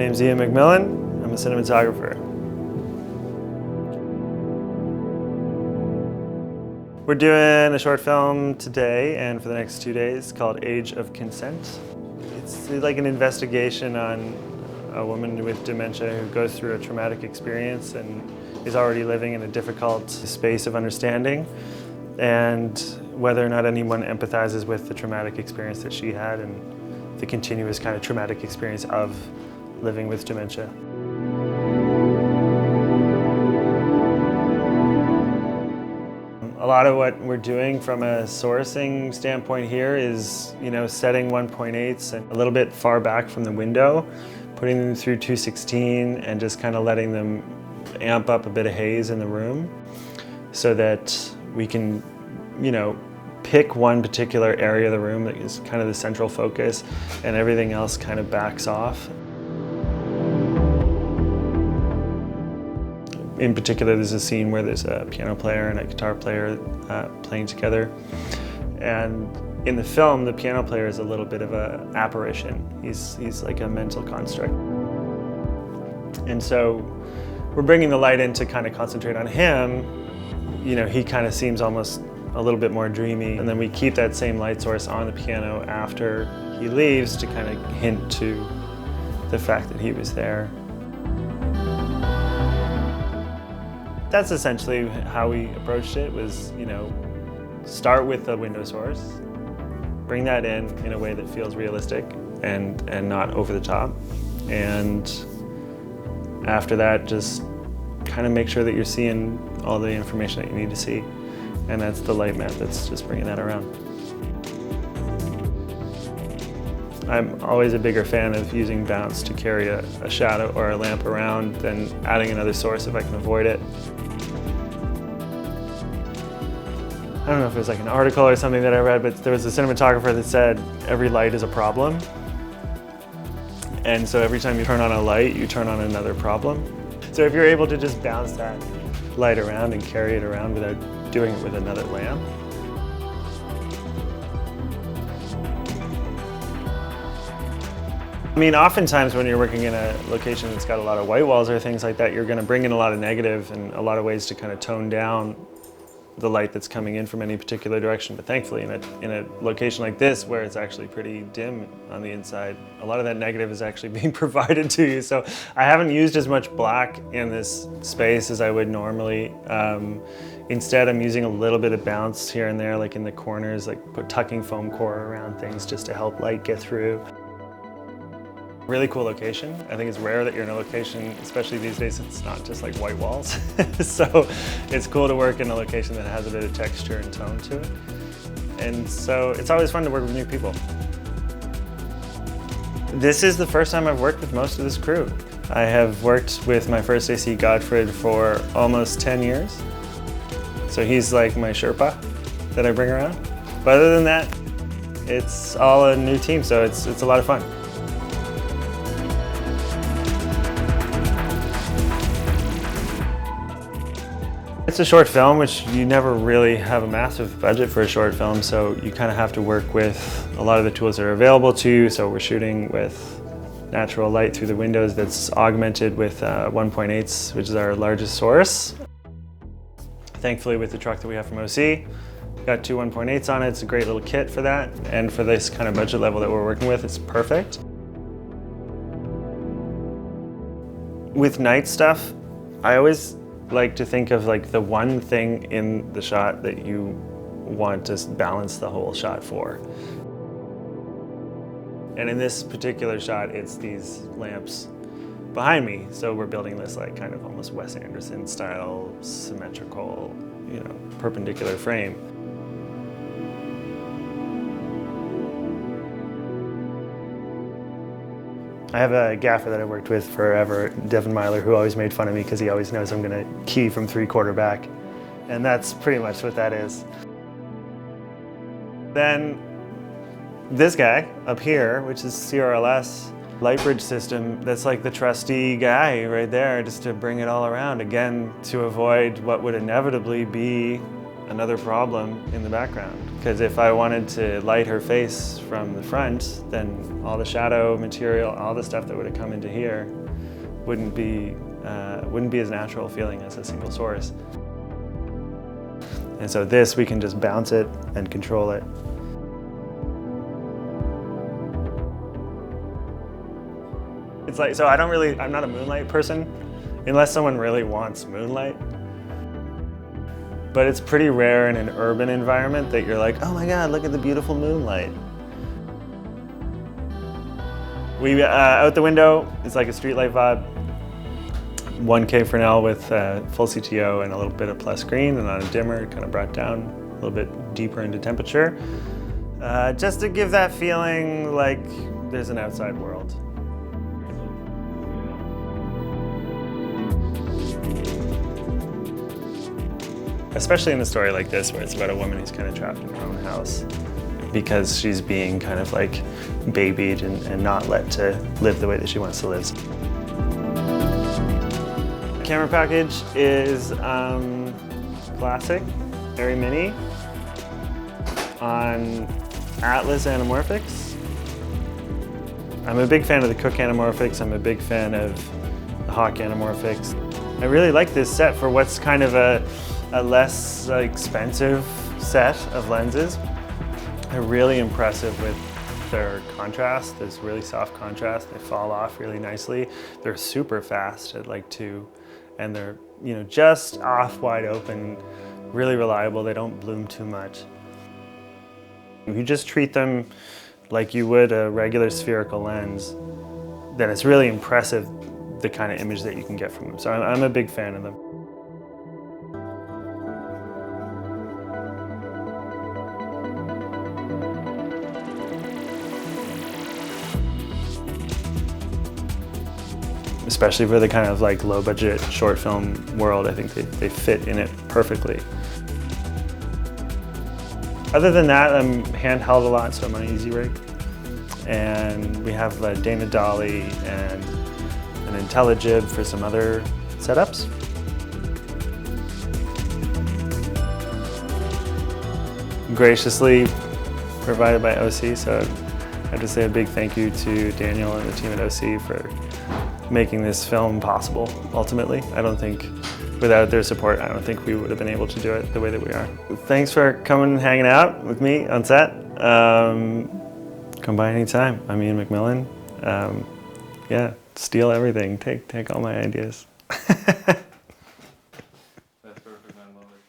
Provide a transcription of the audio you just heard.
name's Ian MacMillan. I'm a cinematographer. We're doing a short film today and for the next 2 days called Age of Consent. It's like an investigation on a woman with dementia who goes through a traumatic experience and is already living in a difficult space of understanding, and whether or not anyone empathizes with the traumatic experience that she had and the continuous kind of traumatic experience of living with dementia. A lot of what we're doing from a sourcing standpoint here is, setting 1.8s and a little bit far back from the window, putting them through 216 and just kind of letting them amp up a bit of haze in the room so that we can, pick one particular area of the room that is kind of the central focus and everything else kind of backs off. In particular, there's a scene where there's a piano player and a guitar player playing together. And in the film, the piano player is a little bit of an apparition. He's like a mental construct. And so we're bringing the light in to kind of concentrate on him. He kind of seems almost a little bit more dreamy. And then we keep that same light source on the piano after he leaves to kind of hint to the fact that he was there. That's essentially how we approached it, was, start with the window source, bring that in a way that feels realistic and not over the top. And after that, just kind of make sure that you're seeing all the information that you need to see. And that's the light map that's just bringing that around. I'm always a bigger fan of using bounce to carry a shadow or a lamp around than adding another source if I can avoid it. I don't know if it was like an article or something that I read, but there was a cinematographer that said every light is a problem. And so every time you turn on a light, you turn on another problem. So if you're able to just bounce that light around and carry it around without doing it with another lamp. I mean, oftentimes when you're working in a location that's got a lot of white walls or things like that, you're going to bring in a lot of negative and a lot of ways to kind of tone down the light that's coming in from any particular direction. But thankfully, in a location like this, where it's actually pretty dim on the inside, a lot of that negative is actually being provided to you. So I haven't used as much black in this space as I would normally. Instead, I'm using a little bit of bounce here and there, like in the corners, like tucking foam core around things just to help light get through. Really cool location. I think it's rare that you're in a location, especially these days, it's not just like white walls. So it's cool to work in a location that has a bit of texture and tone to it. And so it's always fun to work with new people. This is the first time I've worked with most of this crew. I have worked with my first AC Godfred for almost 10 years. So he's like my Sherpa that I bring around. But other than that, it's all a new team, so it's a lot of fun. It's a short film, which you never really have a massive budget for a short film, so you kind of have to work with a lot of the tools that are available to you. So we're shooting with natural light through the windows that's augmented with 1.8s, which is our largest source. Thankfully, with the truck that we have from OC, got two 1.8s on it. It's a great little kit for that, and for this kind of budget level that we're working with, it's perfect. With night stuff, I always like to think of like the one thing in the shot that you want to balance the whole shot for. And in this particular shot, it's these lamps behind me. So we're building this like kind of almost Wes Anderson style, symmetrical, perpendicular frame. I have a gaffer that I worked with forever, Devin Myler, who always made fun of me because he always knows I'm going to key from 3/4 back. And that's pretty much what that is. Then this guy up here, which is CRLS light bridge system, that's like the trusty guy right there, just to bring it all around, again, to avoid what would inevitably be another problem in the background. Because if I wanted to light her face from the front, then all the shadow material, all the stuff that would have come into here wouldn't be as natural feeling as a single source. And so this, we can just bounce it and control it. It's like, so I'm not a moonlight person, unless someone really wants moonlight. But it's pretty rare in an urban environment that you're like, oh my God, look at the beautiful moonlight. Out the window, it's like a streetlight vibe. 1K Fresnel with full CTO and a little bit of plus green, and on a dimmer, kind of brought down a little bit deeper into temperature. Just to give that feeling like there's an outside world. Especially in a story like this, where it's about a woman who's kind of trapped in her own house because she's being kind of like babied and not let to live the way that she wants to live. Camera package is classic, very mini, on Atlas anamorphics. I'm a big fan of the Cook anamorphics. I'm a big fan of the Hawk anamorphics. I really like this set for what's kind of a less expensive set of lenses. They're really impressive with their contrast. There's really soft contrast. They fall off really nicely. They're super fast at like 2, and they're just off wide open, really reliable. They don't bloom too much. If you just treat them like you would a regular spherical lens, then it's really impressive the kind of image that you can get from them. So I'm a big fan of them. Especially for the kind of like low budget short film world, I think they fit in it perfectly. Other than that, I'm handheld a lot, so I'm on Easy Rig. And we have a Dana Dolly and an IntelliJib for some other setups. Graciously provided by OC, so I have to say a big thank you to Daniel and the team at OC for making this film possible, ultimately. I don't think, without their support, I don't think we would have been able to do it the way that we are. Thanks for coming and hanging out with me on set. Come by anytime. I'm Ian MacMillan. Yeah, steal everything. Take all my ideas. That's perfect, man. Love it.